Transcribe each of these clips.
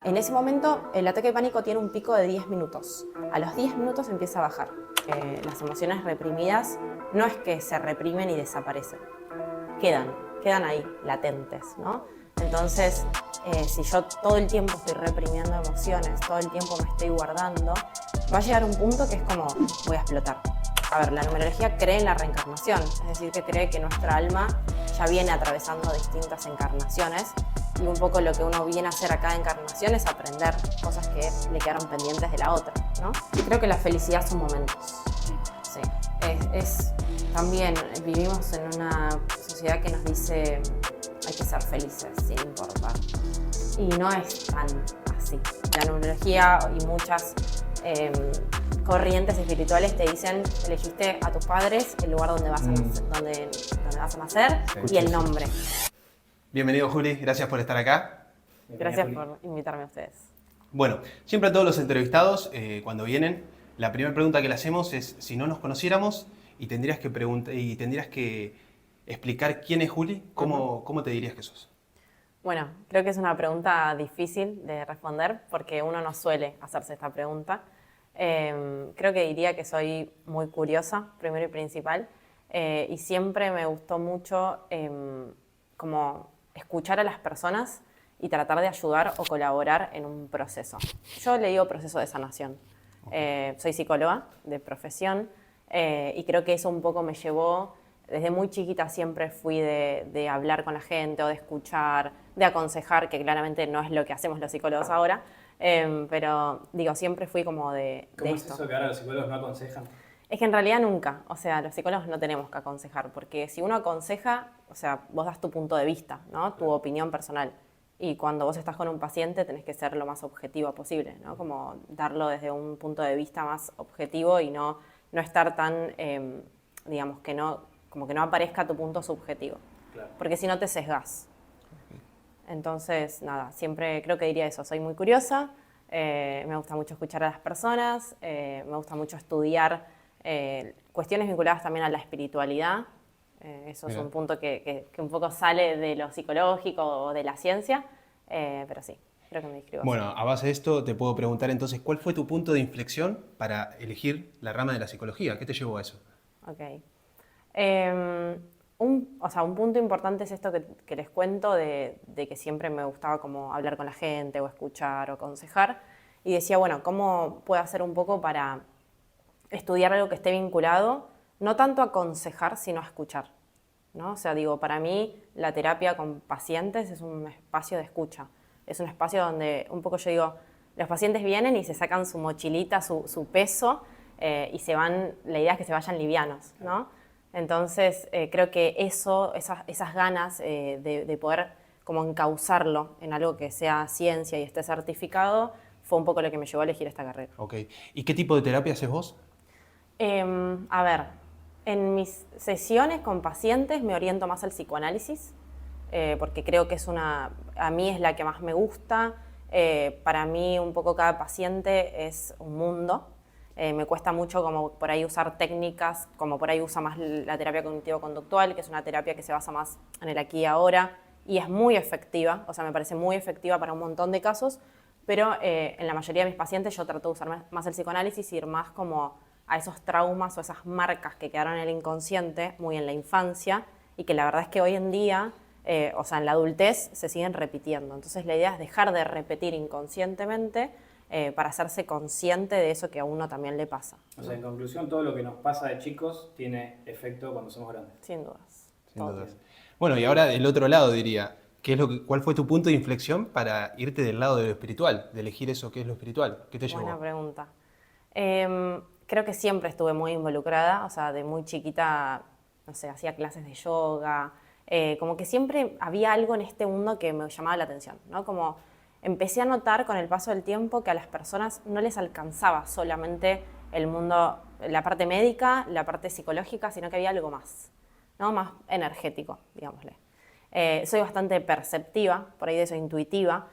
En ese momento, el ataque de pánico tiene un pico de 10 minutos. A los 10 minutos empieza a bajar. Las emociones reprimidas no es que se reprimen y desaparecen. Quedan ahí, latentes, ¿no? Entonces, si yo todo el tiempo estoy reprimiendo emociones, todo el tiempo me estoy guardando, va a llegar un punto que es como, voy a explotar. A ver, la numerología cree en la reencarnación, es decir, que cree que nuestra alma ya viene atravesando distintas encarnaciones y un poco lo que uno viene a hacer a cada encarnación es aprender cosas que le quedaron pendientes de la otra, ¿no? Y creo que la felicidad son momentos. Sí. También vivimos en una sociedad que nos dice hay que ser felices sin importar. Y no es tan así. La numerología y muchas corrientes espirituales te dicen elegiste a tus padres, el lugar donde vas a nacer, donde vas a nacer y el nombre. Bienvenido, Juli, gracias por estar acá. Gracias por invitarme a ustedes. Bueno, siempre a todos los entrevistados, cuando vienen, la primera pregunta que le hacemos es si no nos conociéramos y tendrías que explicar quién es Juli, ¿cómo te dirías que sos? Bueno, creo que es una pregunta difícil de responder porque uno no suele hacerse esta pregunta. Creo que diría que soy muy curiosa, primero y principal, y siempre me gustó mucho como escuchar a las personas y tratar de ayudar o colaborar en un proceso. Yo le digo proceso de sanación. Soy psicóloga de profesión y creo que eso un poco me llevó, desde muy chiquita siempre fui de hablar con la gente o de escuchar, de aconsejar, que claramente no es lo que hacemos los psicólogos ahora, pero digo, siempre fui como de esto. ¿Cómo es eso que ahora los psicólogos no aconsejan? Es que en realidad nunca, o sea, los psicólogos no tenemos que aconsejar, porque si uno aconseja, o sea, vos das tu punto de vista, ¿no? Tu opinión personal. Y cuando vos estás con un paciente tenés que ser lo más objetivo posible, ¿no? Como darlo desde un punto de vista más objetivo y no estar tan, digamos, como que no aparezca tu punto subjetivo. Claro. Porque si no te sesgás. Entonces, nada, siempre creo que diría eso, soy muy curiosa, me gusta mucho escuchar a las personas, me gusta mucho estudiar cuestiones vinculadas también a la espiritualidad. Eso es un punto que un poco sale de lo psicológico o de la ciencia, pero sí, creo que me describo Bueno, así. a base de esto te puedo preguntar entonces, ¿cuál fue tu punto de inflexión para elegir la rama de la psicología? ¿Qué te llevó a eso? Ok. Un punto importante es esto que les cuento de que siempre me gustaba como hablar con la gente o escuchar o aconsejar y decía, bueno, ¿cómo puedo hacer un poco para estudiar algo que esté vinculado, no tanto a aconsejar, sino a escuchar, ¿no? O sea, digo, para mí la terapia con pacientes es un espacio de escucha, es un espacio donde un poco yo digo, los pacientes vienen y se sacan su mochilita, su peso y se van, la idea es que se vayan livianos, ¿no? Entonces creo que esas ganas de poder como encauzarlo en algo que sea ciencia y esté certificado fue un poco lo que me llevó a elegir esta carrera. Ok. ¿Y qué tipo de terapia haces vos? A ver, en mis sesiones con pacientes me oriento más al psicoanálisis, porque creo que a mí es la que más me gusta. Para mí un poco cada paciente es un mundo. Me cuesta mucho como por ahí usar técnicas, como por ahí usa más la terapia cognitivo-conductual, que es una terapia que se basa más en el aquí y ahora, y es muy efectiva, o sea, me parece muy efectiva para un montón de casos, pero en la mayoría de mis pacientes yo trato de usar más el psicoanálisis y ir más como a esos traumas o esas marcas que quedaron en el inconsciente, muy en la infancia, y que la verdad es que hoy en día, o sea, en la adultez, se siguen repitiendo. Entonces la idea es dejar de repetir inconscientemente para hacerse consciente de eso que a uno también le pasa. O sea, en conclusión, todo lo que nos pasa de chicos tiene efecto cuando somos grandes. Sin dudas. Sin Todo. dudas. Bueno, y ahora del otro lado diría, ¿cuál fue tu punto de inflexión para irte del lado de lo espiritual, de elegir eso que es lo espiritual? ¿Qué te llevó? Buena pregunta. Creo que siempre estuve muy involucrada, o sea, de muy chiquita, no sé, hacía clases de yoga, como que siempre había algo en este mundo que me llamaba la atención, ¿no? Como empecé a notar con el paso del tiempo que a las personas no les alcanzaba solamente el mundo, la parte médica, la parte psicológica, sino que había algo más, ¿no? Más energético, digámosle. Soy bastante perceptiva, por ahí de eso intuitiva,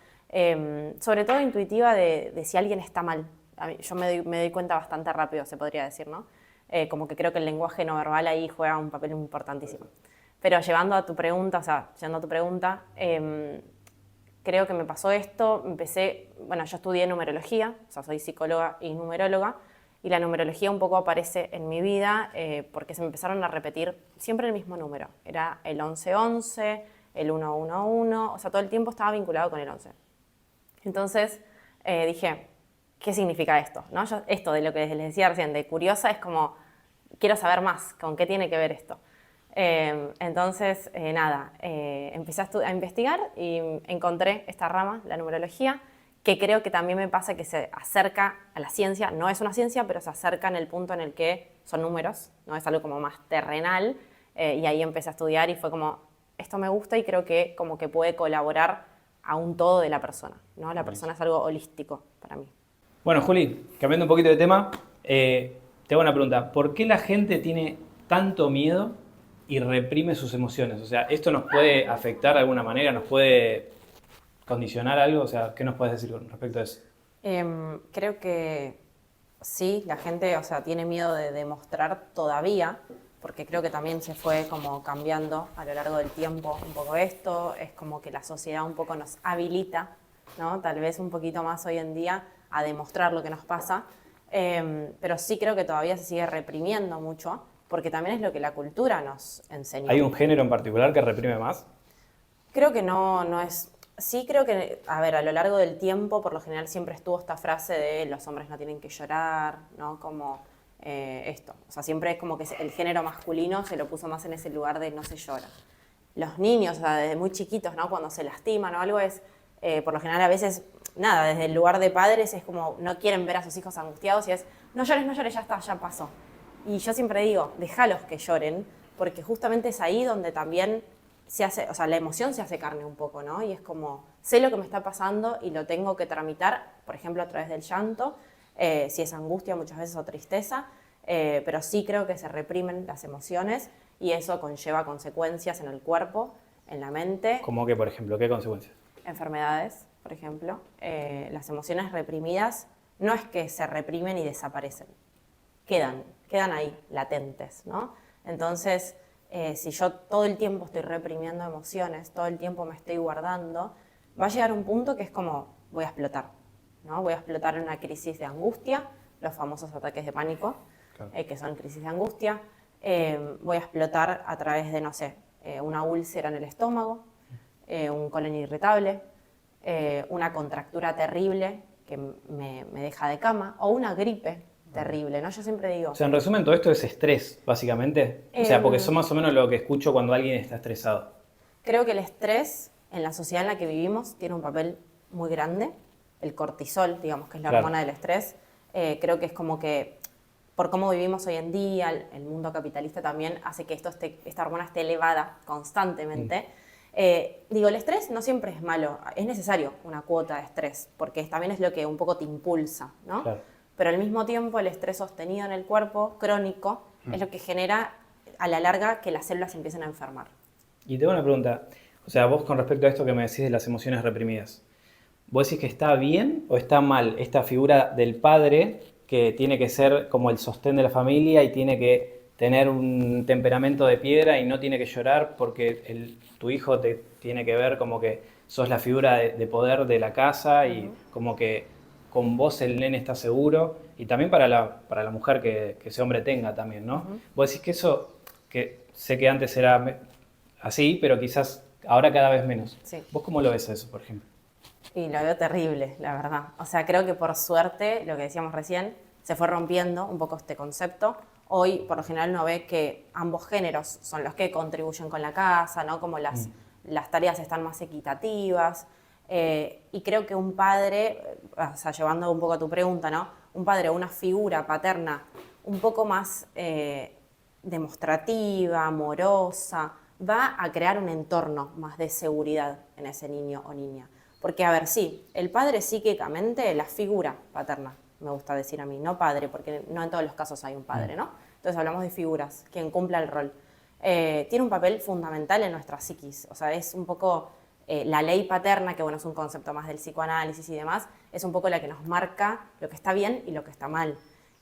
sobre todo intuitiva de si alguien está mal. Yo me doy cuenta bastante rápido, se podría decir, ¿no? Como que creo que el lenguaje no verbal ahí juega un papel importantísimo. Pero llegando a tu pregunta, creo que me pasó esto, bueno, yo estudié numerología, o sea, soy psicóloga y numeróloga, y la numerología un poco aparece en mi vida porque se me empezaron a repetir siempre el mismo número. Era el 1111, el 111, o sea, todo el tiempo estaba vinculado con el 11. Entonces dije, ¿qué significa esto? ¿No? Esto de lo que les decía recién, de curiosa, es como, quiero saber más, ¿con qué tiene que ver esto? Entonces, empecé a investigar y encontré esta rama, la numerología, que creo que también me pasa que se acerca a la ciencia. No es una ciencia, pero se acerca en el punto en el que son números, no es algo como más terrenal. Y ahí empecé a estudiar y fue como, esto me gusta y creo que como que puede colaborar a un todo de la persona, ¿no? La persona es algo holístico para mí. Bueno, Juli, cambiando un poquito de tema, te hago una pregunta. ¿Por qué la gente tiene tanto miedo y reprime sus emociones? O sea, ¿esto nos puede afectar de alguna manera? ¿Nos puede condicionar algo? O sea, ¿qué nos puedes decir con respecto a eso? Creo que sí, la gente, o sea, tiene miedo de demostrar todavía, porque creo que también se fue como cambiando a lo largo del tiempo un poco esto, es como que la sociedad un poco nos habilita, ¿no? Tal vez un poquito más hoy en día a demostrar lo que nos pasa, pero sí creo que todavía se sigue reprimiendo mucho, porque también es lo que la cultura nos enseñó. ¿Hay un género en particular que reprime más? Creo que no es... Sí creo que, a ver, a lo largo del tiempo, por lo general siempre estuvo esta frase de los hombres no tienen que llorar, ¿no? Como esto. O sea, siempre es como que el género masculino se lo puso más en ese lugar de no se llora. Los niños, o sea, desde muy chiquitos, ¿no? Cuando se lastiman o algo es, por lo general a veces, nada, desde el lugar de padres es como no quieren ver a sus hijos angustiados y es, no llores, ya está, ya pasó. Y yo siempre digo, déjalos que lloren, porque justamente es ahí donde también se hace, o sea, la emoción se hace carne un poco, ¿no? Y es como, sé lo que me está pasando y lo tengo que tramitar, por ejemplo, a través del llanto, si es angustia muchas veces o tristeza, pero sí creo que se reprimen las emociones y eso conlleva consecuencias en el cuerpo, en la mente. ¿Cómo que, por ejemplo, qué consecuencias? Enfermedades, por ejemplo. Las emociones reprimidas no es que se reprimen y desaparecen, quedan ahí, latentes, ¿no? Entonces, si yo todo el tiempo estoy reprimiendo emociones, todo el tiempo me estoy guardando, va a llegar un punto que es como, voy a explotar, ¿no? Voy a explotar en una crisis de angustia, los famosos ataques de pánico, claro. Que son crisis de angustia. Voy a explotar a través de, no sé, una úlcera en el estómago, un colon irritable, una contractura terrible que me deja de cama, o una gripe terrible, ¿no? Yo siempre digo... O sea, en resumen, todo esto es estrés, básicamente. O sea, porque eso más o menos lo que escucho cuando alguien está estresado. Creo que el estrés en la sociedad en la que vivimos tiene un papel muy grande. El cortisol, digamos, que es la hormona del estrés, creo que es como que, por cómo vivimos hoy en día, el mundo capitalista también hace que esta hormona esté elevada constantemente. El estrés no siempre es malo, es necesario una cuota de estrés, porque también es lo que un poco te impulsa, ¿no? Claro. Pero al mismo tiempo el estrés sostenido en el cuerpo, crónico, es lo que genera a la larga que las células empiecen a enfermar. Y tengo una pregunta, o sea, vos con respecto a esto que me decís de las emociones reprimidas, ¿vos decís que está bien o está mal esta figura del padre que tiene que ser como el sostén de la familia y tiene que tener un temperamento de piedra y no tiene que llorar porque tu hijo te tiene que ver como que sos la figura de poder de la casa y como que con vos el nene está seguro, y también para la mujer que ese hombre tenga también, ¿no? Vos decís que eso, que sé que antes era así, pero quizás ahora cada vez menos. Sí. ¿Vos cómo lo ves eso, por ejemplo? Y lo veo terrible, la verdad. O sea, creo que por suerte, lo que decíamos recién, se fue rompiendo un poco este concepto. Hoy, por lo general, uno ve que ambos géneros son los que contribuyen con la casa, ¿no? Como las tareas están más equitativas. Y creo que un padre, o sea, llevando un poco a tu pregunta, ¿no? Un padre o una figura paterna un poco más demostrativa, amorosa, va a crear un entorno más de seguridad en ese niño o niña. Porque, a ver, sí, el padre psíquicamente, la figura paterna, me gusta decir a mí, no padre, porque no en todos los casos hay un padre, ¿no? Entonces hablamos de figuras, quien cumpla el rol. Tiene un papel fundamental en nuestra psiquis, o sea, es un poco... la ley paterna, que bueno, es un concepto más del psicoanálisis y demás, es un poco la que nos marca lo que está bien y lo que está mal.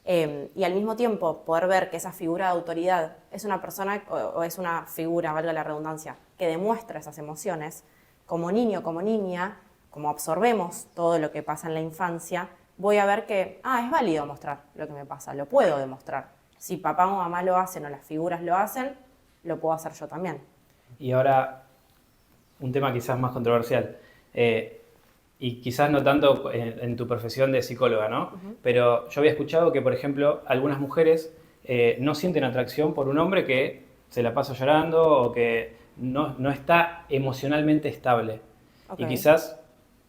Y al mismo tiempo poder ver que esa figura de autoridad es una persona o es una figura, valga la redundancia, que demuestra esas emociones, como niño, como niña, como absorbemos todo lo que pasa en la infancia, voy a ver que, es válido mostrar lo que me pasa, lo puedo demostrar. Si papá o mamá lo hacen o las figuras lo hacen, lo puedo hacer yo también. Y ahora, un tema quizás más controversial, y quizás no tanto en tu profesión de psicóloga, ¿no? Pero yo había escuchado que, por ejemplo, algunas mujeres no sienten atracción por un hombre que se la pasa llorando o que no está emocionalmente estable. Okay. Y quizás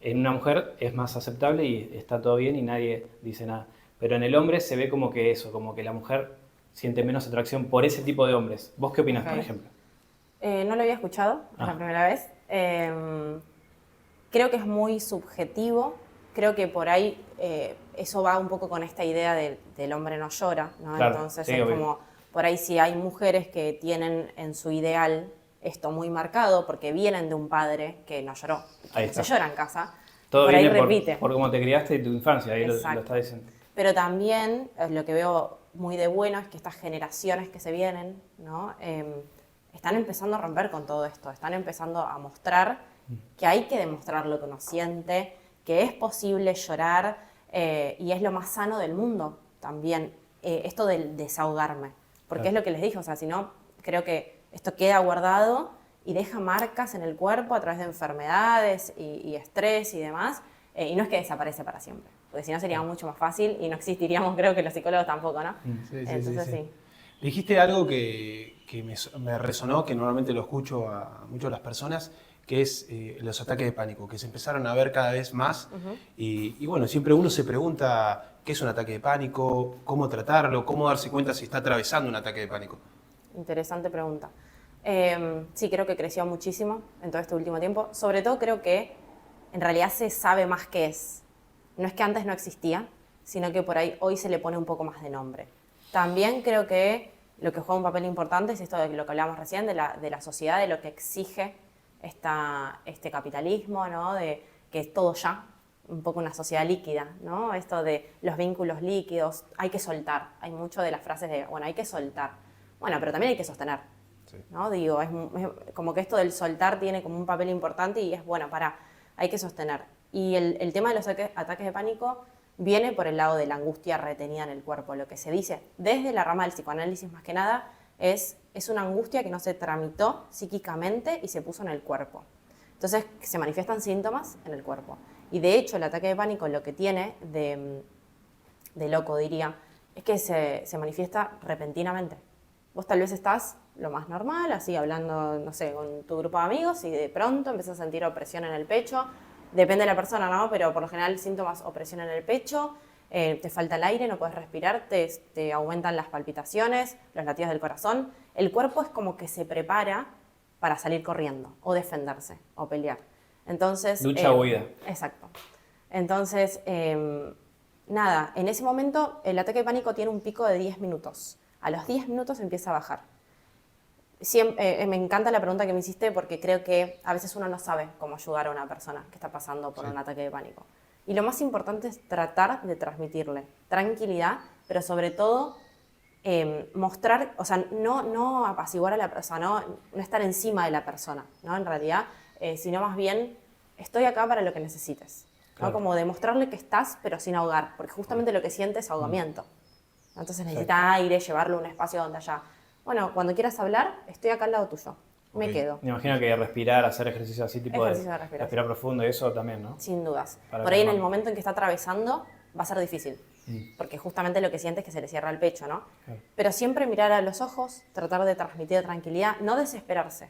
en una mujer es más aceptable y está todo bien y nadie dice nada. Pero en el hombre se ve como que eso, como que la mujer siente menos atracción por ese tipo de hombres. ¿Vos qué opinás, por ejemplo? No lo había escuchado, es la primera vez. Creo que es muy subjetivo. Creo que por ahí eso va un poco con esta idea del hombre no llora, ¿no? Claro, Entonces sí, es obvio. como, por ahí si hay mujeres que tienen en su ideal esto muy marcado porque vienen de un padre que no lloró, que Ahí no se está. llora en casa, Todo por ahí viene repite. por cómo te criaste y tu infancia, ahí lo Exacto. estás diciendo. Pero también lo que veo muy de bueno es que estas generaciones que se vienen, ¿no? Están empezando a romper con todo esto, están empezando a mostrar que hay que demostrar lo que uno siente, que es posible llorar y es lo más sano del mundo también, esto del desahogarme. Porque Claro. es lo que les dije, o sea, si no, creo que esto queda guardado y deja marcas en el cuerpo a través de enfermedades y estrés y demás, y no es que desaparece para siempre, porque si no sería mucho más fácil y no existiríamos, creo que los psicólogos tampoco, ¿no? Sí, Entonces sí. Dijiste algo que me resonó, que normalmente lo escucho a muchas de las personas, que es los ataques de pánico, que se empezaron a ver cada vez más. Y bueno, siempre uno se pregunta qué es un ataque de pánico, cómo tratarlo, cómo darse cuenta si está atravesando un ataque de pánico. Interesante pregunta. Sí, creo que creció muchísimo en todo este último tiempo. Sobre todo creo que en realidad se sabe más qué es. No es que antes no existía, sino que por ahí hoy se le pone un poco más de nombre. También creo que lo que juega un papel importante es esto de lo que hablábamos recién, de la sociedad, de lo que exige este capitalismo, ¿no? De que es todo ya, un poco una sociedad líquida, ¿no? Esto de los vínculos líquidos, hay que soltar. Hay mucho de las frases de, bueno, hay que soltar. Bueno, pero también hay que sostener, Sí. ¿no? Digo, es como que esto del soltar tiene como un papel importante y es, bueno, hay que sostener. Y el tema de los ataques de pánico viene por el lado de la angustia retenida en el cuerpo. Lo que se dice desde la rama del psicoanálisis más que nada es una angustia que no se tramitó psíquicamente y se puso en el cuerpo. Entonces se manifiestan síntomas en el cuerpo. Y de hecho el ataque de pánico lo que tiene de loco, diría, es que se manifiesta repentinamente. Vos tal vez estás lo más normal, así hablando, no sé, con tu grupo de amigos y de pronto empiezas a sentir opresión en el pecho. Depende de la persona, ¿no? Pero por lo general síntomas, opresión en el pecho, te falta el aire, no puedes respirar, te aumentan las palpitaciones, los latidos del corazón. El cuerpo es como que se prepara para salir corriendo o defenderse o pelear. Entonces, Lucha o huida. Exacto. Entonces, nada, en ese momento el ataque de pánico tiene un pico de 10 minutos. A los 10 minutos empieza a bajar. Me encanta la pregunta que me hiciste porque creo que a veces uno no sabe cómo ayudar a una persona que está pasando por un ataque de pánico. Y lo más importante es tratar de transmitirle tranquilidad, pero sobre todo mostrar, o sea, no apaciguar a la persona, no estar encima de la persona, ¿no? En realidad, sino más bien, estoy acá para lo que necesites. Claro. ¿No? Como demostrarle que estás, pero sin ahogar, porque justamente lo que siente es ahogamiento. Entonces necesita aire, llevarlo a un espacio donde haya... Bueno, cuando quieras hablar, estoy acá al lado tuyo. Me Ok. quedo. Me imagino que respirar, hacer ejercicio así, tipo Ejercicio de de respiración. respirar profundo y eso también, ¿no? Sin dudas. Para Por ahí en el calmarlo. momento en que está atravesando va a ser difícil. Porque justamente lo que siente es que se le cierra el pecho, ¿no? Claro. Pero siempre mirar a los ojos, tratar de transmitir tranquilidad, no desesperarse.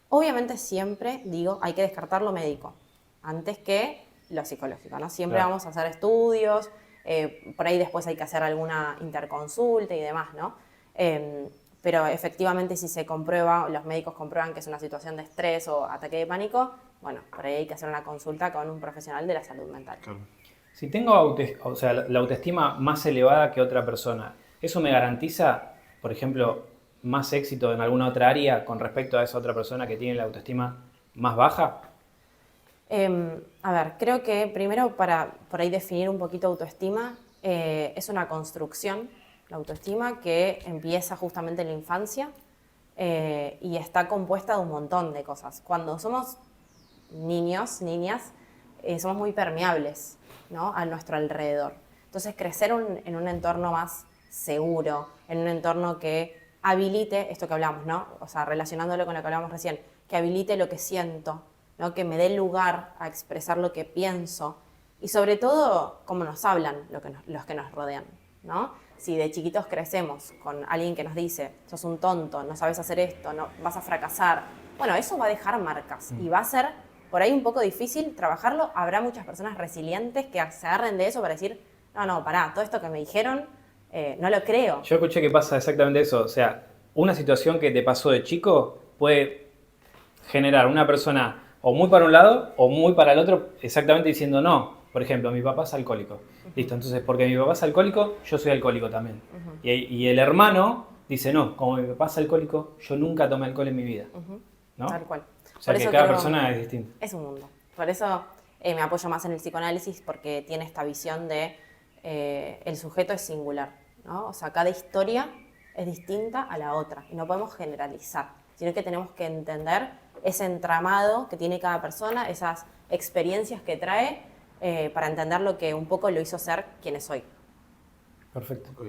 Obviamente siempre, digo, hay que descartar lo médico antes que lo psicológico, ¿no? Siempre Claro. vamos a hacer estudios, por ahí después hay que hacer alguna interconsulta y demás, ¿no? Pero efectivamente si se comprueba, los médicos comprueban que es una situación de estrés o ataque de pánico, bueno, por ahí hay que hacer una consulta con un profesional de la salud mental. Claro. Si tengo o sea, la autoestima más elevada que otra persona, ¿eso me garantiza, por ejemplo, más éxito en alguna otra área con respecto a esa otra persona que tiene la autoestima más baja? A ver, creo que primero para por ahí definir un poquito autoestima, es una construcción, la autoestima, que empieza justamente en la infancia y está compuesta de un montón de cosas. Cuando somos niños, niñas, somos muy permeables, ¿no? A nuestro alrededor. Entonces, crecer en un entorno más seguro, en un entorno que habilite esto que hablamos, ¿no? O sea, relacionándolo con lo que hablamos recién, que habilite lo que siento, ¿no? Que me dé lugar a expresar lo que pienso y sobre todo cómo nos hablan los que nos rodean, ¿no? Si de chiquitos crecemos con alguien que nos dice, sos un tonto, no sabes hacer esto, no, vas a fracasar, bueno, eso va a dejar marcas y va a ser por ahí un poco difícil trabajarlo. Habrá muchas personas resilientes que se agarren de eso para decir, no, pará, todo esto que me dijeron, no lo creo. Yo escuché que pasa exactamente eso. O sea, una situación que te pasó de chico puede generar una persona o muy para un lado o muy para el otro, exactamente diciendo no. Por ejemplo, mi papá es alcohólico. Listo, entonces porque mi papá es alcohólico, yo soy alcohólico también. Y el hermano dice, no, como mi papá es alcohólico, yo nunca tomé alcohol en mi vida. ¿No? Tal cual. O sea, Por que eso cada creo, persona es distinta. es un mundo. Por eso me apoyo más en el psicoanálisis, porque tiene esta visión de el sujeto es singular, ¿no? O sea, cada historia es distinta a la otra y no podemos generalizar, sino que tenemos que entender ese entramado que tiene cada persona, esas experiencias que trae, para entender lo que un poco lo hizo ser quien es hoy. Perfecto. Ok.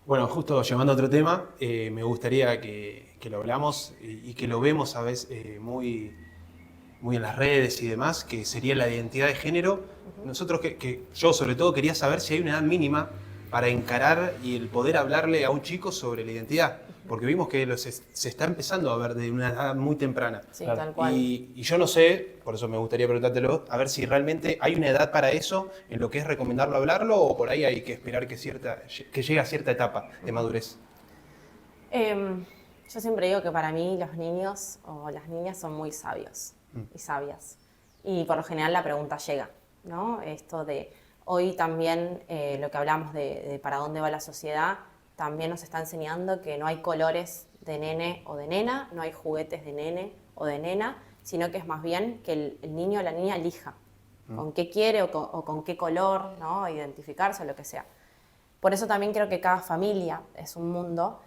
Bueno, justo llevando a otro tema, me gustaría que lo hablamos y que lo vemos a veces muy en las redes y demás, que sería la identidad de género. Nosotros, que yo sobre todo quería saber si hay una edad mínima para encarar y el poder hablarle a un chico sobre la identidad, porque vimos que se está empezando a ver de una edad muy temprana. Sí, Claro. tal cual. Y yo no sé, por eso me gustaría preguntártelo, a ver si realmente hay una edad para eso, en lo que es recomendarlo hablarlo, o por ahí hay que esperar que llegue a cierta etapa de madurez. Yo siempre digo que para mí los niños o las niñas son muy sabios y sabias. Y por lo general la pregunta llega, ¿no? Esto de hoy también lo que hablamos de para dónde va la sociedad, también nos está enseñando que no hay colores de nene o de nena, no hay juguetes de nene o de nena, sino que es más bien que el niño o la niña elija con qué quiere o con qué color, ¿no? Identificarse o lo que sea. Por eso también creo que cada familia es un mundo.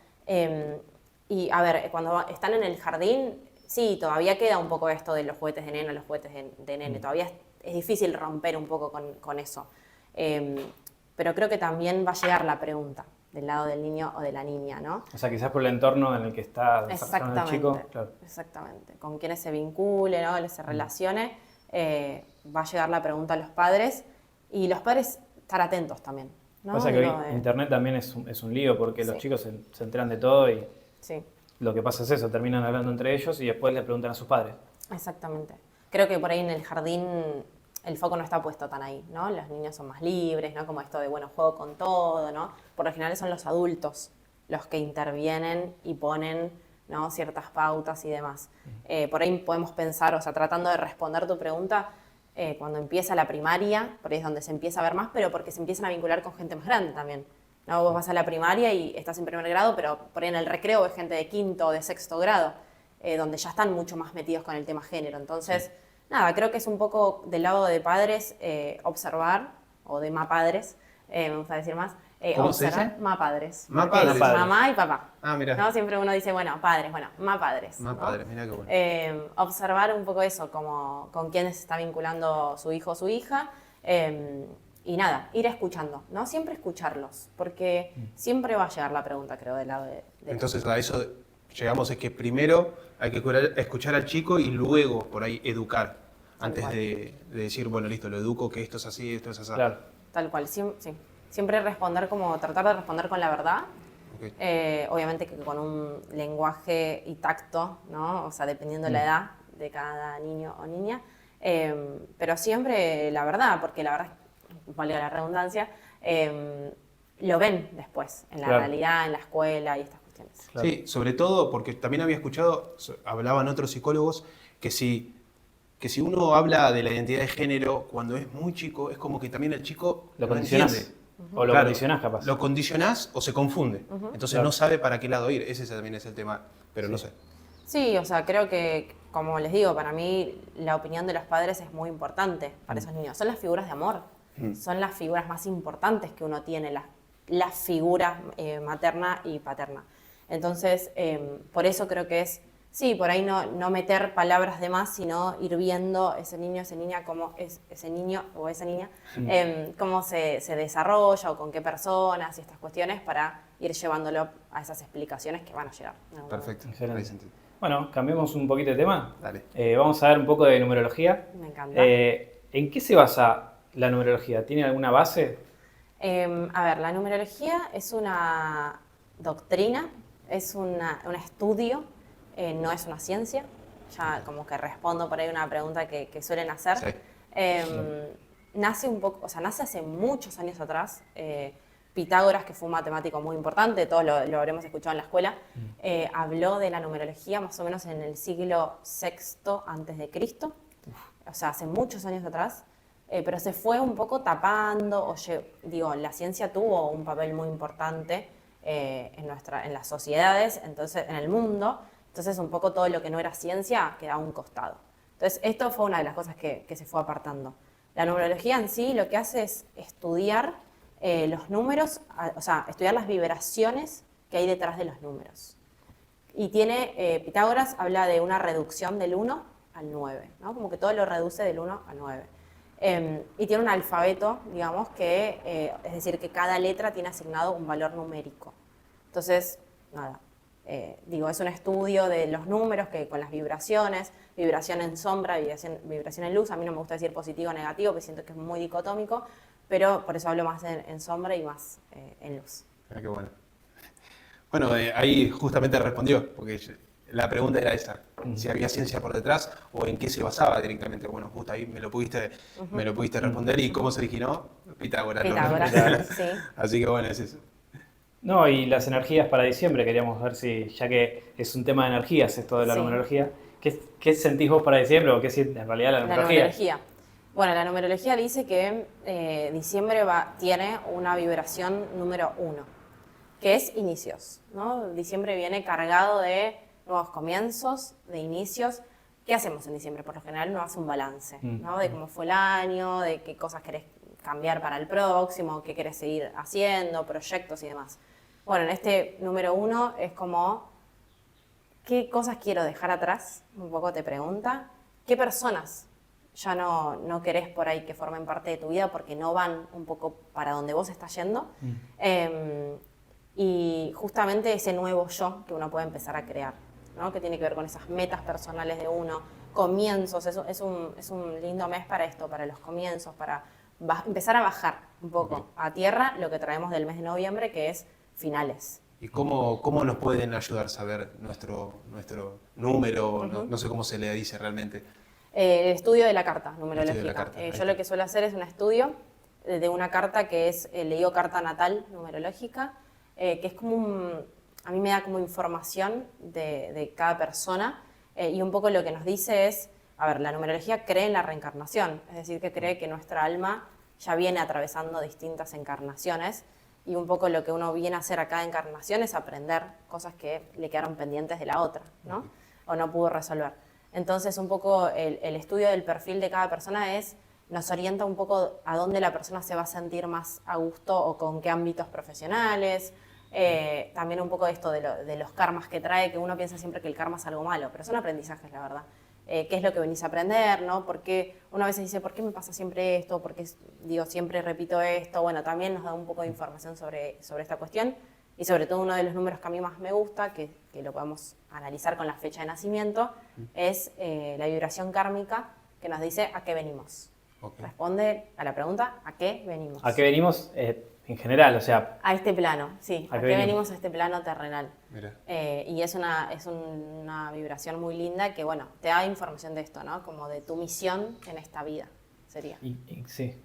Y a ver, cuando están en el jardín, sí, todavía queda un poco esto de los juguetes de nena, los juguetes de nene. Todavía es difícil romper un poco con eso. Pero creo que también va a llegar la pregunta del lado del niño o de la niña, ¿no? O sea, quizás por el entorno en el que está desarrollando el chico. Claro. Exactamente. Con quienes se vincule, ¿no? Se relacione, va a llegar la pregunta a los padres y los padres estar atentos también, ¿no? Pasa que hoy internet también es un lío porque los chicos se enteran de todo y lo que pasa es eso, terminan hablando entre ellos y después le preguntan a sus padres. Exactamente. Creo que por ahí en el jardín el foco no está puesto tan ahí, ¿no? Los niños son más libres, ¿no? Como esto de, bueno, juego con todo, ¿no? Por lo general son los adultos los que intervienen y ponen, ¿no? Ciertas pautas y demás. Por ahí podemos pensar, o sea, tratando de responder tu pregunta, cuando empieza la primaria, por ahí es donde se empieza a ver más, pero porque se empiezan a vincular con gente más grande también, ¿no? Vos vas a la primaria y estás en primer grado, pero por ahí en el recreo ves gente de quinto o de sexto grado, donde ya están mucho más metidos con el tema género. Entonces, nada, creo que es un poco del lado de padres observar, o de mapadres, me gusta decir más, ¿Cómo se observar, dice? mapadres. Mapadres. Mamá y papá. Ah, mira. ¿No? Siempre uno dice, bueno, padres, bueno, mapadres. Más ¿no? padre, mira qué bueno. Observar un poco eso, como con quién se está vinculando su hijo o su hija. Y nada, ir escuchando, ¿no? Siempre escucharlos, porque siempre va a llegar la pregunta, creo, del lado de Entonces a eso llegamos, es que primero hay que escuchar al chico y luego por ahí educar, antes de decir, bueno, listo, lo educo, que esto es así, esto es así. Claro. Tal cual, sí. Siempre responder tratar de responder con la verdad. Okay. Obviamente que con un lenguaje y tacto, ¿no? O sea, dependiendo de la edad de cada niño o niña. Pero siempre la verdad, porque la verdad, valga la redundancia, lo ven después, en la realidad, en la escuela y estas cuestiones. Claro. Sí, sobre todo porque también había escuchado, hablaban otros psicólogos, que si uno habla de la identidad de género cuando es muy chico, es como que también el chico Lo no condicionás. entiende. O lo condicionás, capaz. Lo condicionás o se confunde. Entonces no sabe para qué lado ir. Ese también es el tema, pero no sé. Sí, o sea, creo que, como les digo, para mí la opinión de los padres es muy importante para esos niños. Son las figuras de amor, son las figuras más importantes que uno tiene, las figuras materna y paterna. Entonces, por eso creo que es Sí, por ahí no meter palabras de más, sino ir viendo ese niño, esa niña, cómo es ese niño o esa niña, cómo se desarrolla o con qué personas y estas cuestiones para ir llevándolo a esas explicaciones que van a llegar. En algún Perfecto. Excelente. Ahí sentido. Bueno, cambiemos un poquito de tema. Dale. Vamos a ver un poco de numerología. momento. Me encanta. ¿En qué se basa la numerología? ¿Tiene alguna base? A ver, la numerología es una doctrina, es un estudio, no es una ciencia. Ya como que respondo por ahí una pregunta que suelen hacer. Sí. Nace un poco, o sea, nace hace muchos años atrás. Pitágoras, que fue un matemático muy importante, todos lo habremos escuchado en la escuela, habló de la numerología más o menos en el siglo VI antes de Cristo, o sea, hace muchos años atrás, pero se fue un poco tapando, la ciencia tuvo un papel muy importante en las sociedades, entonces, en el mundo, entonces un poco todo lo que no era ciencia quedaba a un costado. Entonces, esto fue una de las cosas que se fue apartando. La numerología en sí lo que hace es estudiar los números, o sea, estudiar las vibraciones que hay detrás de los números. Y Pitágoras habla de una reducción del 1 al 9, ¿no? Como que todo lo reduce del 1 al 9. Y tiene un alfabeto, digamos, es decir, que cada letra tiene asignado un valor numérico. Entonces, nada, es un estudio de los números que con las vibraciones, vibración en sombra, vibración en luz. A mí no me gusta decir positivo o negativo, porque siento que es muy dicotómico, pero por eso hablo más en sombra y más en luz. Ah, qué bueno. Bueno, ahí justamente respondió, porque la pregunta era esa, si había ciencia por detrás o en qué se basaba directamente. Bueno, justo ahí me lo pudiste responder. ¿Y cómo se originó? Pitágoras. Pitágoras, sí. Así que bueno, es eso. No, y las energías para diciembre, queríamos ver si, ya que es un tema de energías esto de la Sí. numerología, ¿qué sentís vos para diciembre o qué siente en realidad la numerología? Bueno, la numerología dice que diciembre tiene una vibración número 1, que es inicios, ¿no? Diciembre viene cargado de nuevos comienzos, de inicios. ¿Qué hacemos en diciembre? Por lo general uno hace un balance, ¿no? De cómo fue el año, de qué cosas querés cambiar para el próximo, qué querés seguir haciendo, proyectos y demás. Bueno, en este número 1 es como, ¿qué cosas quiero dejar atrás? Un poco te pregunta. ¿Qué personas ya no querés por ahí que formen parte de tu vida porque no van un poco para donde vos estás yendo? Y justamente ese nuevo yo que uno puede empezar a crear, ¿no? Que tiene que ver con esas metas personales de uno, comienzos. Es un lindo mes para esto, para los comienzos, para empezar a bajar un poco a tierra lo que traemos del mes de noviembre, que es finales. ¿Y cómo nos pueden ayudar a saber nuestro número? No sé cómo se le dice realmente. El estudio de la carta numerológica. Estudio de la carta, Yo lo que suelo hacer es un estudio de una carta que le digo carta natal numerológica, que es como a mí me da como información de cada persona, y un poco lo que nos dice es, a ver, la numerología cree en la reencarnación, es decir, que cree que nuestra alma ya viene atravesando distintas encarnaciones, y un poco lo que uno viene a hacer a cada encarnación es aprender cosas que le quedaron pendientes de la otra, ¿no? O no pudo resolver. Entonces, un poco el estudio del perfil de cada persona nos orienta un poco a dónde la persona se va a sentir más a gusto o con qué ámbitos profesionales. También un poco de esto de los karmas que trae, que uno piensa siempre que el karma es algo malo, pero son aprendizajes, la verdad. ¿Qué es lo que venís a aprender, ¿no? Porque una vez dice, ¿por qué me pasa siempre esto? ¿Por qué siempre repito esto? Bueno, también nos da un poco de información sobre esta cuestión. Y sobre todo uno de los números que a mí más me gusta, que lo podemos analizar con la fecha de nacimiento, es la vibración kármica, que nos dice a qué venimos. Okay. Responde a la pregunta, ¿a qué venimos? ¿A qué venimos en general? O sea, a este plano, sí. ¿A qué venimos a este plano terrenal? Mira. Y es una vibración muy linda que, bueno, te da información de esto, ¿no? Como de tu misión en esta vida, sería. Sí.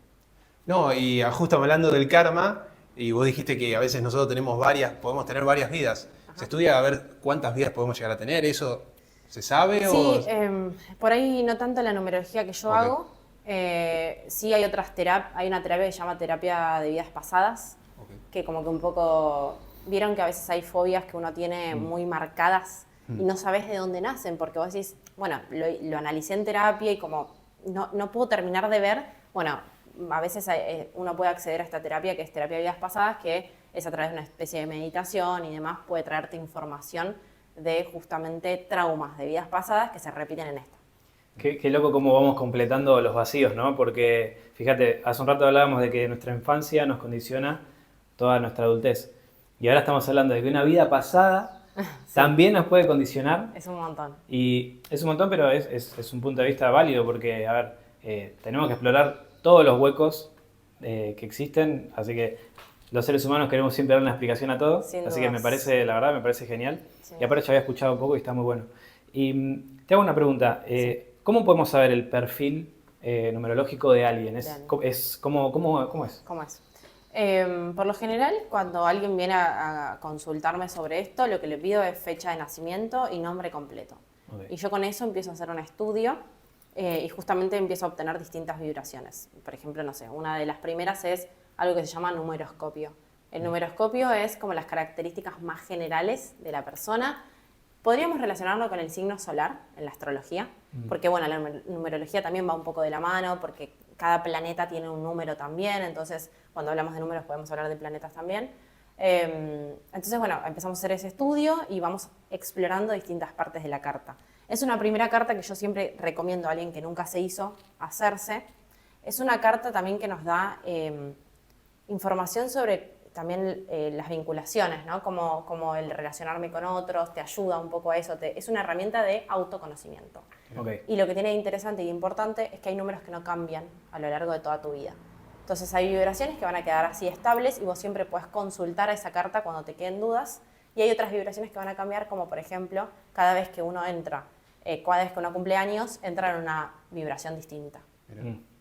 No, y justo hablando del karma, y vos dijiste que a veces nosotros podemos tener varias vidas. Ajá. ¿Se estudia a ver cuántas vidas podemos llegar a tener? ¿Eso se sabe? Sí, por ahí no tanto la numerología que yo hago. Sí hay otras terapias, hay una terapia que se llama terapia de vidas pasadas, que como que un poco, vieron que a veces hay fobias que uno tiene muy marcadas y no sabes de dónde nacen, porque vos decís, bueno, lo analicé en terapia y como no puedo terminar de ver, bueno, a veces uno puede acceder a esta terapia que es terapia de vidas pasadas, que es a través de una especie de meditación y demás, puede traerte información de justamente traumas de vidas pasadas que se repiten en esta. Qué loco cómo vamos completando los vacíos, ¿no? Porque, fíjate, hace un rato hablábamos de que nuestra infancia nos condiciona toda nuestra adultez. Y ahora estamos hablando de que una vida pasada también nos puede condicionar. Es un montón. Y es un montón, pero es un punto de vista válido porque, a ver, tenemos que explorar todos los huecos que existen. Así que los seres humanos queremos siempre dar una explicación a todo. Sin Así que dudas. me parece, la verdad, me parece genial. Sí. Y aparte ya había escuchado un poco y está muy bueno. Y te hago una pregunta. ¿Cómo podemos saber el perfil numerológico de alguien? ¿Cómo es? ¿Cómo es? Por lo general, cuando alguien viene a consultarme sobre esto, lo que le pido es fecha de nacimiento y nombre completo. Okay. Y yo con eso empiezo a hacer un estudio y justamente empiezo a obtener distintas vibraciones. Por ejemplo, no sé, una de las primeras es algo que se llama numeroscopio. El numeroscopio es como las características más generales de la persona. Podríamos relacionarlo con el signo solar en la astrología, porque bueno, la numerología también va un poco de la mano, porque cada planeta tiene un número también, entonces cuando hablamos de números podemos hablar de planetas también. Entonces bueno, empezamos a hacer ese estudio y vamos explorando distintas partes de la carta. Es una primera carta que yo siempre recomiendo a alguien que nunca se hizo hacerse. Es una carta también que nos da información sobre también las vinculaciones, ¿no? Como el relacionarme con otros, te ayuda un poco a eso, es una herramienta de autoconocimiento. Okay. Y lo que tiene de interesante y importante es que hay números que no cambian a lo largo de toda tu vida. Entonces hay vibraciones que van a quedar así estables y vos siempre puedes consultar esa carta cuando te queden dudas, y hay otras vibraciones que van a cambiar, como por ejemplo, cada vez que uno entra, cada vez que uno cumple años, entra en una vibración distinta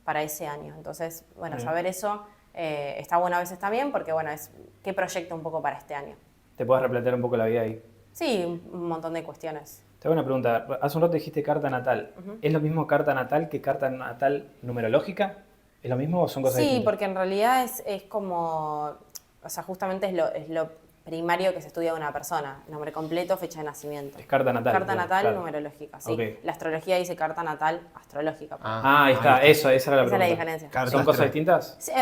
para ese año. Entonces, bueno, saber eso está bueno a veces también, porque bueno, es qué proyecto un poco para este año. ¿Te puedes replantear un poco la vida ahí? Sí, un montón de cuestiones. Te hago una pregunta. Hace un rato dijiste carta natal. ¿Es lo mismo carta natal que carta natal numerológica? ¿Es lo mismo o son cosas distintas? Sí, porque en realidad es como, o sea, justamente es lo primario que se estudia de una persona, nombre completo, fecha de nacimiento. Es carta natal. Carta natal claro. numerológica, sí. Ok. La astrología dice carta natal astrológica. Ahí está. Esa era la Esa es pregunta. la diferencia. Carta ¿Son cosas astral. distintas? Sí,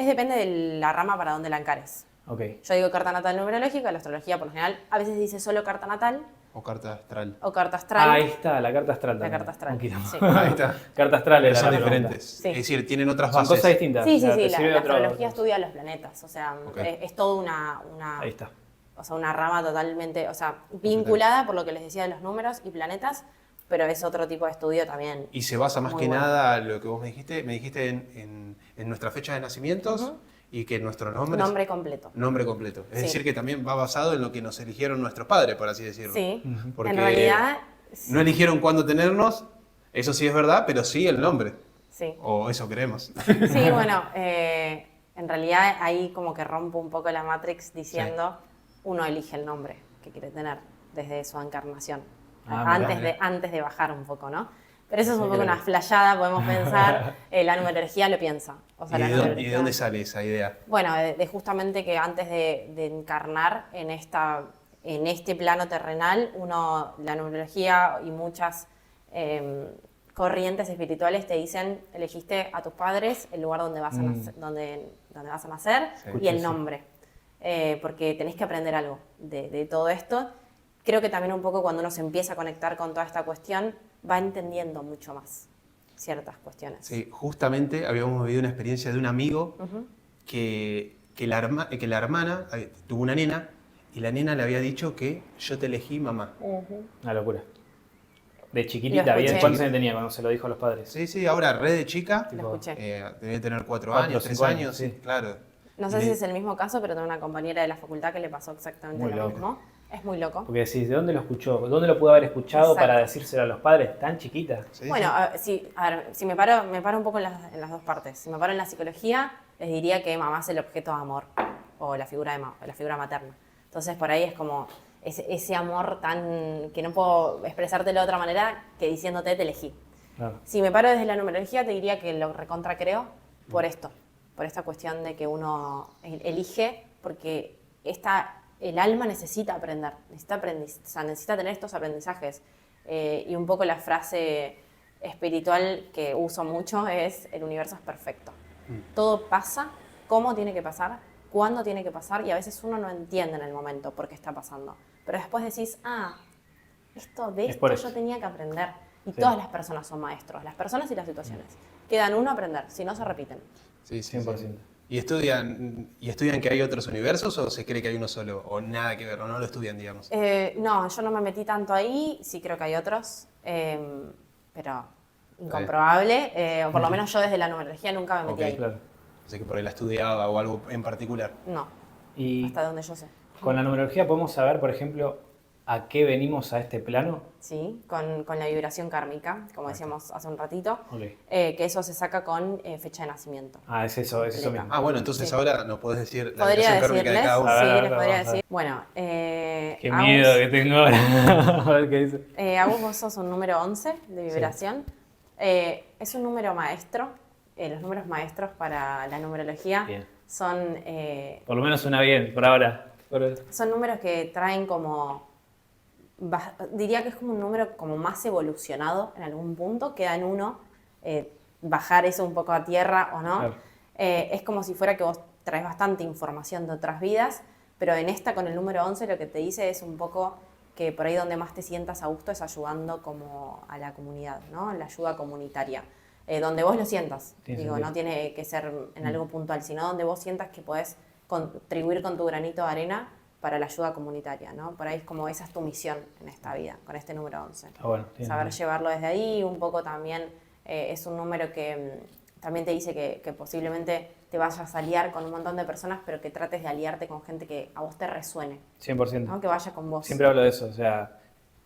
depende de la rama para donde la encares. Ok. Yo digo carta natal numerológica, la astrología por lo general a veces dice solo carta natal O carta astral. o carta astral. Ahí está, la carta astral La también. carta astral. Un quilombo. Sí. Ahí está. Carta astral Pero era son la pregunta. diferentes. Sí. Es decir, tienen otras Son bases. cosas distintas. Sí, o sea, sí, te sí, sirve la otro- astrología estudia los planetas, o sea, Ok. es toda una Ahí está. o sea, una rama totalmente, o sea, vinculada por lo que les decía de los números y planetas, pero es otro tipo de estudio también. Y se basa más Muy que bueno. nada lo que vos me dijiste en nuestra fecha de nacimientos y que nuestro nombre Nombre completo. nombre completo. Es Sí. decir, que también va basado en lo que nos eligieron nuestros padres, por así decirlo. Sí, Porque en realidad, no eligieron cuándo tenernos, eso sí es verdad, pero sí el nombre. sí. O eso creemos. Sí, bueno, en realidad ahí como que rompo un poco la Matrix diciendo, uno elige el nombre que quiere tener desde su encarnación, Ah, mirá. antes de bajar un poco, ¿no? Pero eso es Sí, un poco claro. una flayada, podemos pensar, la numerología lo piensa. O sea, ¿Y la de numerología- dónde sale esa idea? Bueno, de justamente que antes de encarnar en este plano terrenal, la numerología y muchas corrientes espirituales te dicen, elegiste a tus padres, el lugar donde vas a nacer, donde vas a nacer Sí. y el nombre. Porque tenés que aprender algo de todo esto. Creo que también un poco cuando uno se empieza a conectar con toda esta cuestión, va entendiendo mucho más ciertas cuestiones. Sí, justamente habíamos vivido una experiencia de un amigo que la hermana tuvo una nena y la nena le había dicho que yo te elegí mamá. Una locura. De chiquitita, Lo bien. escuché. ¿Cuántos años tenía cuando se lo dijo a los padres? Sí, sí, ahora re de chica, Lo escuché. debe tener 4 4 o años, 3 5 años, años, sí, sí. claro. No sé si es el mismo caso, pero tengo una compañera de la facultad que le pasó exactamente Muy lo loco. mismo. Es muy loco. Porque decís, ¿de dónde lo escuchó? ¿Dónde lo pudo haber escuchado Exacto. para decírselo a los padres tan chiquita? Sí, Bueno, sí. a ver, si me paro un poco en las dos partes. Si me paro en la psicología, les diría que mamá es el objeto de amor o la figura la figura materna. Entonces por ahí es como ese amor tan que no puedo expresarte de otra manera que diciéndote te elegí. Claro. Si me paro desde la numerología, te diría que lo recontra creo por esto, por esta cuestión de que uno elige, porque el alma necesita aprender, necesita tener estos aprendizajes. Y un poco la frase espiritual que uso mucho es: el universo es perfecto. Todo pasa, cómo tiene que pasar, cuándo tiene que pasar, y a veces uno no entiende en el momento por qué está pasando. pero después decís, esto de Es por esto yo eso. tenía que aprender. Y Sí. todas las personas son maestros, las personas y las situaciones. Quedan uno a aprender, si no se repiten. Sí, 100%. ¿Y estudian que hay otros universos o se cree que hay uno solo? O nada que ver, o no lo estudian, digamos. No, yo no me metí tanto ahí, sí creo que hay otros, pero incomprobable, o por lo menos yo desde la numerología nunca me metí Ok. ahí. Claro. Así que por ahí la estudiaba o algo en particular. No, Y hasta donde yo sé. con la numerología podemos saber, por ejemplo, a qué venimos a este plano. Sí, con la vibración kármica, como decíamos hace un ratito, Ok. que eso se saca con fecha de nacimiento. Es eso Completa. mismo. Ah, bueno, entonces Sí. ahora nos podés decir la Podría vibración kármica de decirles, cada uno. A ver, sí, les podría vamos a ver. decir. Bueno, Qué Agus, miedo que tengo ahora. A ver qué dice. Agus, vos sos un número 11 de vibración. Es un número maestro. Los números maestros para la numerología Bien. son, Por lo menos suena bien, por ahora. son números que traen como, diría que es como un número como más evolucionado en algún punto, queda en uno, bajar eso un poco a tierra o no. Claro. Es como si fuera que vos traes bastante información de otras vidas, pero en esta con el número 11 lo que te dice es un poco que por ahí donde más te sientas a gusto es ayudando como a la comunidad, ¿no? La ayuda comunitaria. Donde vos lo sientas, Tiene digo, sentido. no tiene que ser en algo puntual, sino donde vos sientas que podés contribuir con tu granito de arena para la ayuda comunitaria, ¿no? Por ahí es como esa es tu misión en esta vida, con este número 11. Está bueno. tiene Saber sentido. llevarlo desde ahí, un poco también es un número que también te dice que posiblemente te vayas a aliar con un montón de personas, pero que trates de aliarte con gente que a vos te resuene, 100%. ¿no? Que vaya con vos. Siempre hablo de eso, o sea,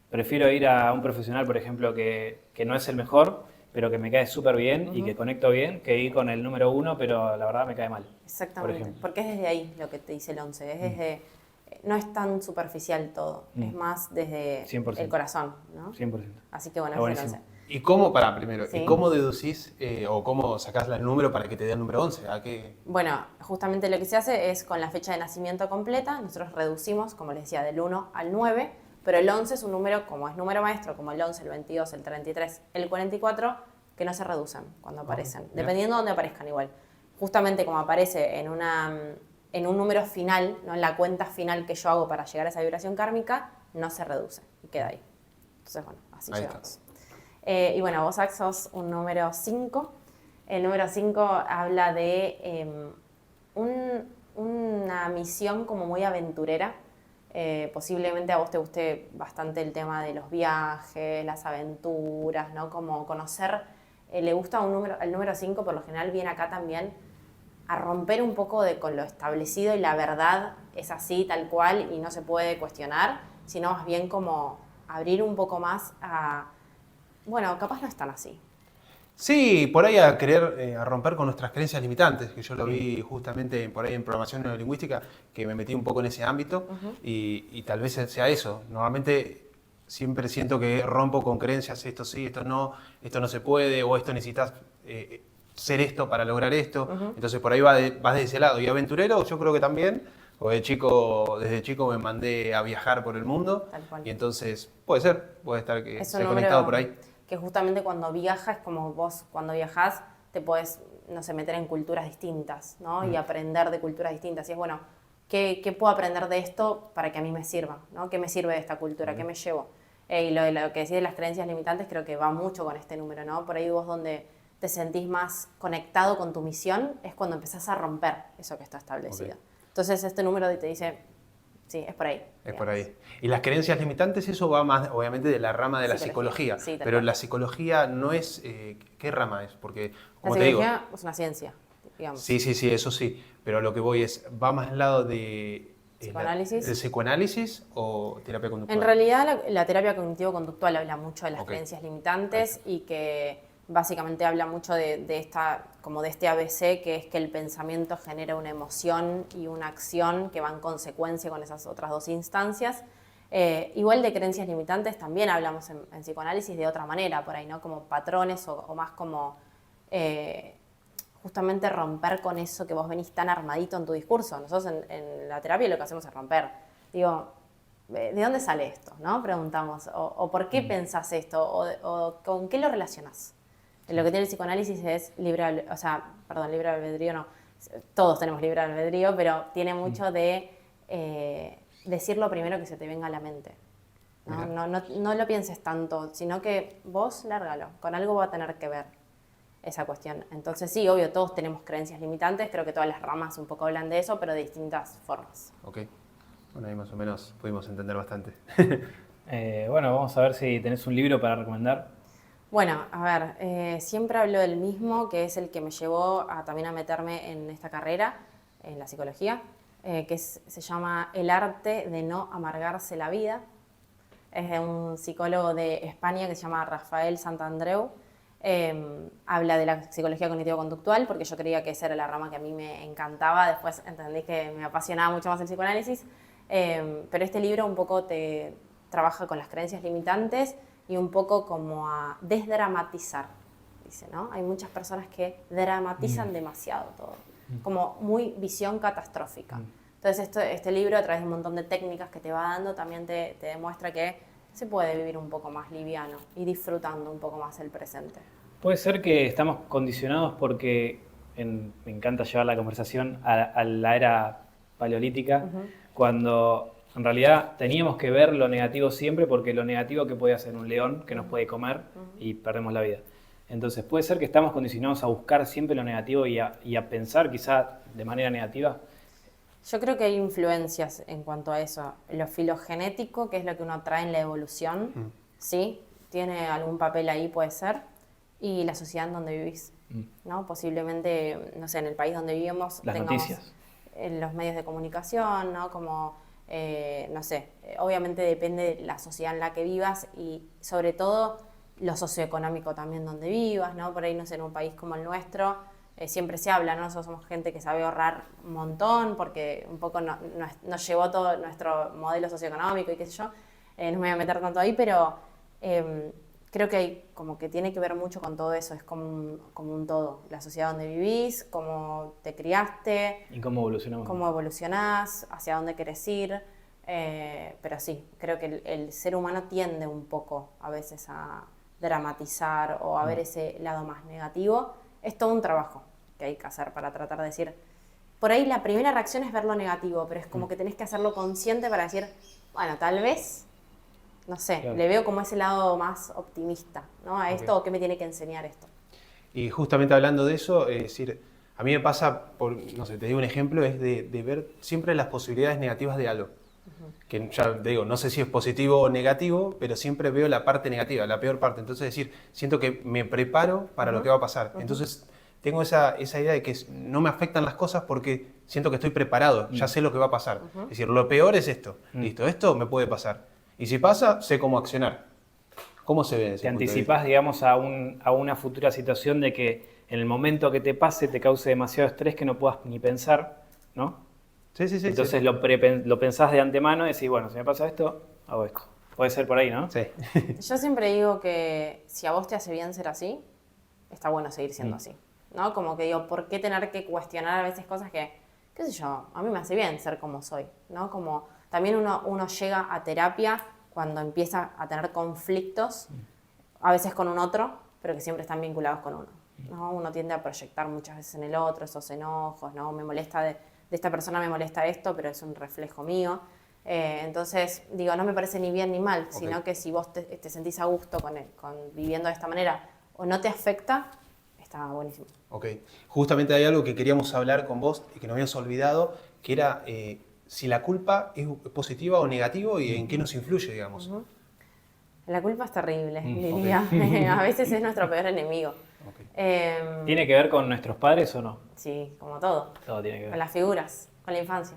prefiero ir a un profesional, por ejemplo, que no es el mejor, pero que me cae súper bien y que conecto bien, que ir con el número 1, pero la verdad me cae mal. Por Exactamente, ejemplo. porque es desde ahí lo que te dice el 11, es desde, no es tan superficial todo, es más desde 100%. el corazón, ¿no? 100%. Así que bueno, Está es el buenísimo. 11. ¿Y cómo, primero, Sí. ¿y cómo deducís o cómo sacás el número para que te dé el número 11? ¿A qué? Bueno, justamente lo que se hace es con la fecha de nacimiento completa, nosotros reducimos, como les decía, del 1 al 9, pero el 11 es un número, como es número maestro, como el 11, el 22, el 33, el 44, que no se reducen cuando aparecen, mira. dependiendo de dónde aparezcan igual. Justamente como aparece en un número final, ¿no? En la cuenta final que yo hago para llegar a esa vibración kármica, no se reduce y queda ahí. Entonces, bueno, así Ahí llegamos. Y bueno, vos, Ax, sos un número 5. El número 5 habla de una misión como muy aventurera. Posiblemente a vos te guste bastante el tema de los viajes, las aventuras, ¿no? Como conocer, le gusta el número 5 por lo general viene acá también a romper un poco con lo establecido y la verdad es así, tal cual, y no se puede cuestionar, sino más bien como abrir un poco más a, bueno, capaz no es tan así. Sí, por ahí a querer a romper con nuestras creencias limitantes, que yo lo vi justamente por ahí en programación neurolingüística, que me metí un poco en ese ámbito y tal vez sea eso. Normalmente siempre siento que rompo con creencias, esto sí, esto no se puede, o esto necesitas ser esto para lograr esto. Entonces por ahí vas de ese lado. Y aventurero yo creo que también, porque desde chico me mandé a viajar por el mundo. Tal cual. Y entonces puede estar que Es esté un conectado número por ahí. que justamente cuando viajas, como vos cuando viajás, te podés, no sé, meter en culturas distintas, ¿no? Y aprender de culturas distintas. Y es, bueno, ¿qué puedo aprender de esto para que a mí me sirva? ¿No? ¿Qué me sirve de esta cultura? ¿Qué me llevo? Y lo que decís de las creencias limitantes creo que va mucho con este número, ¿no? Por ahí vos donde te sentís más conectado con tu misión es cuando empezás a romper eso que está establecido. Ok. Entonces este número te dice, sí, es por ahí. Es por digamos. ahí. Y las creencias limitantes, eso va más, obviamente, de la rama de la Psicología. psicología. Sí, tal Pero cual. la psicología no es. ¿Qué rama es? Porque, La como te digo. psicología es una ciencia, digamos. Sí, eso sí. Pero lo que voy es. ¿Va más al lado de. ¿Psicoanálisis? ¿El psicoanálisis o terapia conductual? En realidad la terapia cognitivo-conductual habla mucho de las Ok. creencias limitantes y que básicamente habla mucho de este ABC, que es que el pensamiento genera una emoción y una acción que va en consecuencia con esas otras dos instancias. Igual de creencias limitantes también hablamos en psicoanálisis de otra manera, por ahí, ¿no? Como patrones o más como justamente romper con eso que vos venís tan armadito en tu discurso. Nosotros en la terapia lo que hacemos es romper. Digo, ¿de dónde sale esto? ¿No? Preguntamos. O ¿por qué pensás esto? O ¿con qué lo relacionás? Lo que tiene el psicoanálisis es libre albedrío no. Todos tenemos libre albedrío, pero tiene mucho de decir lo primero que se te venga a la mente. ¿No? Mirá. No lo pienses tanto, sino que vos lárgalo, con algo va a tener que ver esa cuestión. Entonces sí, obvio, todos tenemos creencias limitantes, creo que todas las ramas un poco hablan de eso, pero de distintas formas. Ok. Bueno, ahí más o menos pudimos entender bastante. Bueno, vamos a ver si tenés un libro para recomendar. Bueno, a ver, siempre hablo del mismo, que es el que me llevó también a meterme en esta carrera, en la psicología, se llama El arte de no amargarse la vida. Es de un psicólogo de España que se llama Rafael Santandreu. Habla de la psicología cognitivo-conductual, porque yo creía que esa era la rama que a mí me encantaba. Después entendí que me apasionaba mucho más el psicoanálisis. Pero este libro un poco te trabaja con las creencias limitantes y un poco como a desdramatizar, dice, ¿no? Hay muchas personas que dramatizan demasiado todo, como muy visión catastrófica. Entonces este libro, a través de un montón de técnicas que te va dando, también te demuestra que se puede vivir un poco más liviano y disfrutando un poco más el presente. Puede ser que estamos condicionados porque, me encanta llevar la conversación a la era paleolítica, cuando en realidad teníamos que ver lo negativo siempre, porque lo negativo que puede hacer un león que nos puede comer y perdemos la vida. Entonces puede ser que estamos condicionados a buscar siempre lo negativo y a pensar quizá de manera negativa. Yo creo que hay influencias en cuanto a eso. Lo filogenético, que es lo que uno trae en la evolución, sí, tiene algún papel ahí, puede ser. Y la sociedad en donde vivís, ¿no? Posiblemente, no sé, en el país donde vivimos Las tengamos noticias. Los medios de comunicación, ¿no? Como, no sé, obviamente depende de la sociedad en la que vivas y sobre todo lo socioeconómico también donde vivas, ¿no? Por ahí, no sé, en un país como el nuestro, siempre se habla, ¿no? Nosotros somos gente que sabe ahorrar un montón porque un poco nos llevó todo nuestro modelo socioeconómico y qué sé yo. No me voy a meter tanto ahí, pero creo que hay, como que tiene que ver mucho con todo eso, es como un todo. La sociedad donde vivís, cómo te criaste, ¿Y cómo evolucionamos? cómo evolucionás, hacia dónde querés ir. Pero sí, creo que el ser humano tiende un poco a veces a dramatizar o a ver ese lado más negativo. Es todo un trabajo que hay que hacer para tratar de decir... Por ahí la primera reacción es ver lo negativo, pero es como que tenés que hacerlo consciente para decir, bueno, tal vez, no sé, Claro. le veo como ese lado más optimista, ¿no? A esto, ¿qué me tiene que enseñar esto? Y justamente hablando de eso, es decir, a mí me pasa, no sé, te digo un ejemplo, es de ver siempre las posibilidades negativas de algo. Que ya te digo, no sé si es positivo o negativo, pero siempre veo la parte negativa, la peor parte. Entonces, es decir, siento que me preparo para lo que va a pasar. Entonces, tengo esa idea de que no me afectan las cosas porque siento que estoy preparado, ya sé lo que va a pasar. Es decir, lo peor es esto. Listo, esto me puede pasar. Y si pasa, sé cómo accionar. ¿Cómo se ve desde Te ese punto de anticipás, vista? digamos, a una futura situación de que en el momento que te pase te cause demasiado estrés que no puedas ni pensar, ¿no? Sí, sí, sí. Entonces sí. lo pensás de antemano y decís, bueno, si me pasa esto, hago esto. Puede ser por ahí, ¿no? Sí. Yo siempre digo que si a vos te hace bien ser así, está bueno seguir siendo así, ¿no? Como que digo, ¿por qué tener que cuestionar a veces cosas que, qué sé yo, a mí me hace bien ser como soy, ¿no? Como también uno llega a terapia cuando empieza a tener conflictos, a veces con un otro, pero que siempre están vinculados con uno, ¿no? Uno tiende a proyectar muchas veces en el otro esos enojos, ¿no? Me molesta de esta persona me molesta esto, pero es un reflejo mío. Entonces, digo, no me parece ni bien ni mal, sino que si vos te sentís a gusto con viviendo de esta manera o no te afecta, está buenísimo. Ok. Justamente hay algo que queríamos hablar con vos y que nos habíamos olvidado, que era si la culpa es positiva o negativa y en qué nos influye, digamos. La culpa es terrible, diría. A veces es nuestro peor enemigo. Ok. ¿Tiene que ver con nuestros padres o no? Sí, como todo. Todo tiene que Con ver. las figuras, con la infancia.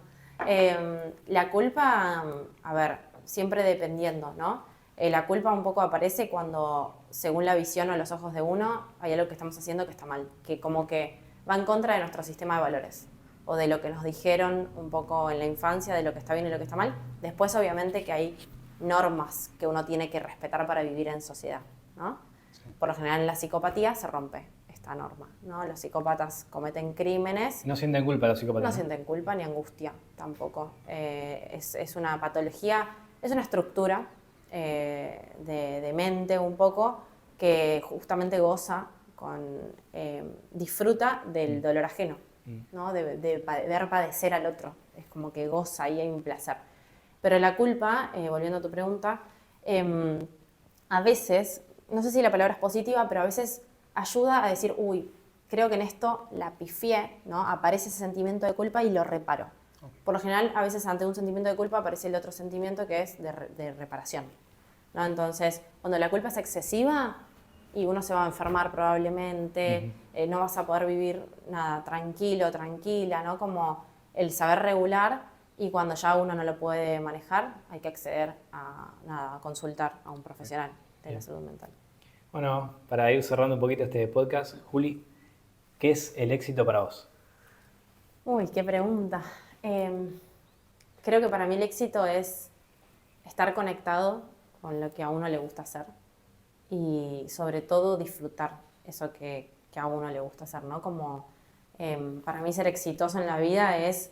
La culpa, a ver, siempre dependiendo, ¿no? La culpa un poco aparece cuando, según la visión o los ojos de uno, hay algo que estamos haciendo que está mal, que como que va en contra de nuestro sistema de valores o de lo que nos dijeron un poco en la infancia, de lo que está bien y lo que está mal. Después, obviamente, que hay normas que uno tiene que respetar para vivir en sociedad, ¿no? Por lo general, en la psicopatía se rompe esta norma, ¿no? Los psicópatas cometen crímenes. No sienten culpa los psicópatas. No sienten culpa ni angustia tampoco. Es una patología, es una estructura de mente un poco que justamente goza disfruta del dolor ajeno, ¿no? De ver padecer al otro. Es como que goza y hay un placer. Pero la culpa, volviendo a tu pregunta, a veces, no sé si la palabra es positiva, pero a veces ayuda a decir, uy, creo que en esto la pifié, ¿no? Aparece ese sentimiento de culpa y lo reparo. Por lo general, a veces ante un sentimiento de culpa aparece el otro sentimiento que es de reparación, ¿no? Entonces, cuando la culpa es excesiva y uno se va a enfermar probablemente, no vas a poder vivir nada tranquilo, tranquila, ¿no? Como el saber regular, y cuando ya uno no lo puede manejar, hay que acceder a consultar a un profesional de la salud mental. Bueno, para ir cerrando un poquito este podcast, Juli, ¿qué es el éxito para vos? Uy, qué pregunta. Creo que para mí el éxito es estar conectado con lo que a uno le gusta hacer y sobre todo disfrutar eso que a uno le gusta hacer, ¿no? Como para mí ser exitoso en la vida es,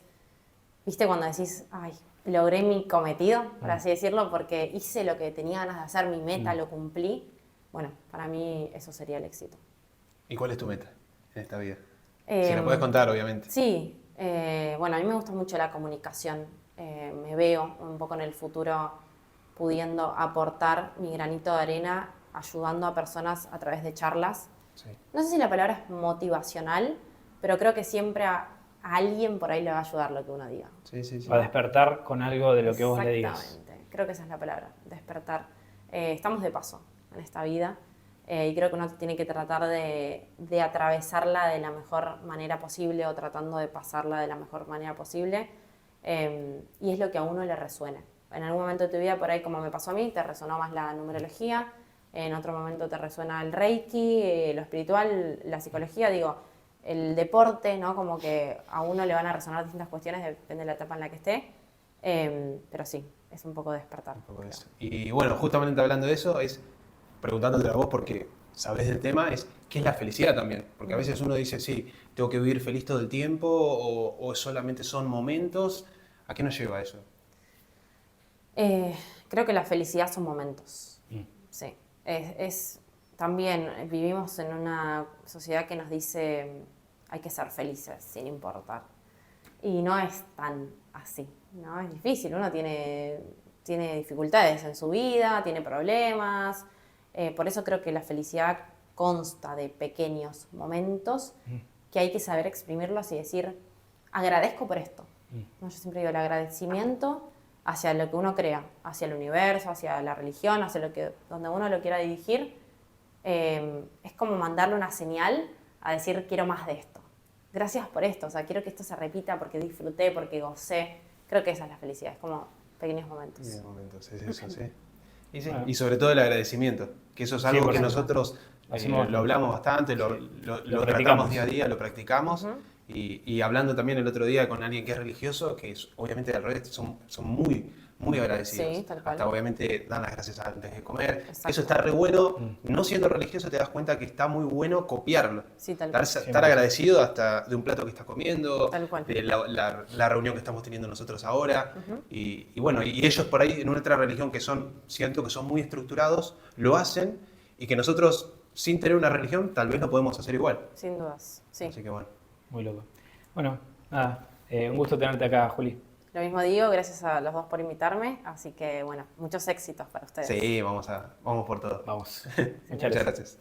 ¿viste? Cuando decís, ay, logré mi cometido, por así decirlo, porque hice lo que tenía ganas de hacer, mi meta, lo cumplí. Bueno, para mí eso sería el éxito. ¿Y cuál es tu meta en esta vida? Si la puedes contar, obviamente. Sí, bueno, a mí me gusta mucho la comunicación. Me veo un poco en el futuro pudiendo aportar mi granito de arena, ayudando a personas a través de charlas. Sí. No sé si la palabra es motivacional, pero creo que siempre a alguien por ahí le va a ayudar lo que uno diga. Sí, sí, sí. A despertar con algo de lo que vos le digas. Exactamente, creo que esa es la palabra, despertar. Estamos de paso en esta vida y creo que uno tiene que tratar de atravesarla de la mejor manera posible o tratando de pasarla de la mejor manera posible y es lo que a uno le resuene. En algún momento de tu vida, por ahí como me pasó a mí, te resonó más la numerología, en otro momento te resuena el reiki, lo espiritual, la psicología, digo, el deporte, ¿no? Como que a uno le van a resonar distintas cuestiones, depende de la etapa en la que esté, pero sí, es un poco despertar. Un poco de eso. Y bueno, justamente hablando de eso, es preguntándote a vos porque sabés del tema, es qué es la felicidad también. Porque a veces uno dice, sí, tengo que vivir feliz todo el tiempo o solamente son momentos. ¿A qué nos lleva eso? Creo que la felicidad son momentos. Sí. También vivimos en una sociedad que nos dice hay que ser felices sin importar. Y no es tan así, ¿no? Es difícil, uno tiene dificultades en su vida, tiene problemas. Por eso creo que la felicidad consta de pequeños momentos que hay que saber exprimirlos y decir, agradezco por esto. ¿No? Yo siempre digo, el agradecimiento hacia lo que uno crea, hacia el universo, hacia la religión, hacia donde uno lo quiera dirigir, es como mandarle una señal a decir, quiero más de esto. Gracias por esto, o sea, quiero que esto se repita porque disfruté, porque gocé. Creo que esa es la felicidad, es como pequeños momentos. Pequeños momentos, es eso, sí. Y sobre todo el agradecimiento, que eso es algo que nosotros lo hablamos bastante, lo tratamos día a día, lo practicamos. Y hablando también el otro día con alguien que es religioso, que obviamente al revés son muy, muy agradecidos. Sí, tal cual. Hasta obviamente dan las gracias antes de comer. Exacto. Eso está re bueno. No siendo religioso te das cuenta que está muy bueno copiarlo. Sí, tal cual. Estar agradecido hasta de un plato que estás comiendo, Tal cual. de la reunión que estamos teniendo nosotros ahora. Y bueno, y ellos por ahí en otra religión siento que son muy estructurados, lo hacen y que nosotros sin tener una religión tal vez lo podemos hacer igual. Sin dudas, sí. Así que bueno. Muy loco. Bueno, nada, un gusto tenerte acá, Juli. Lo mismo digo, gracias a los dos por invitarme, así que bueno, muchos éxitos para ustedes. Sí, vamos por todo. Vamos. Muchas gracias.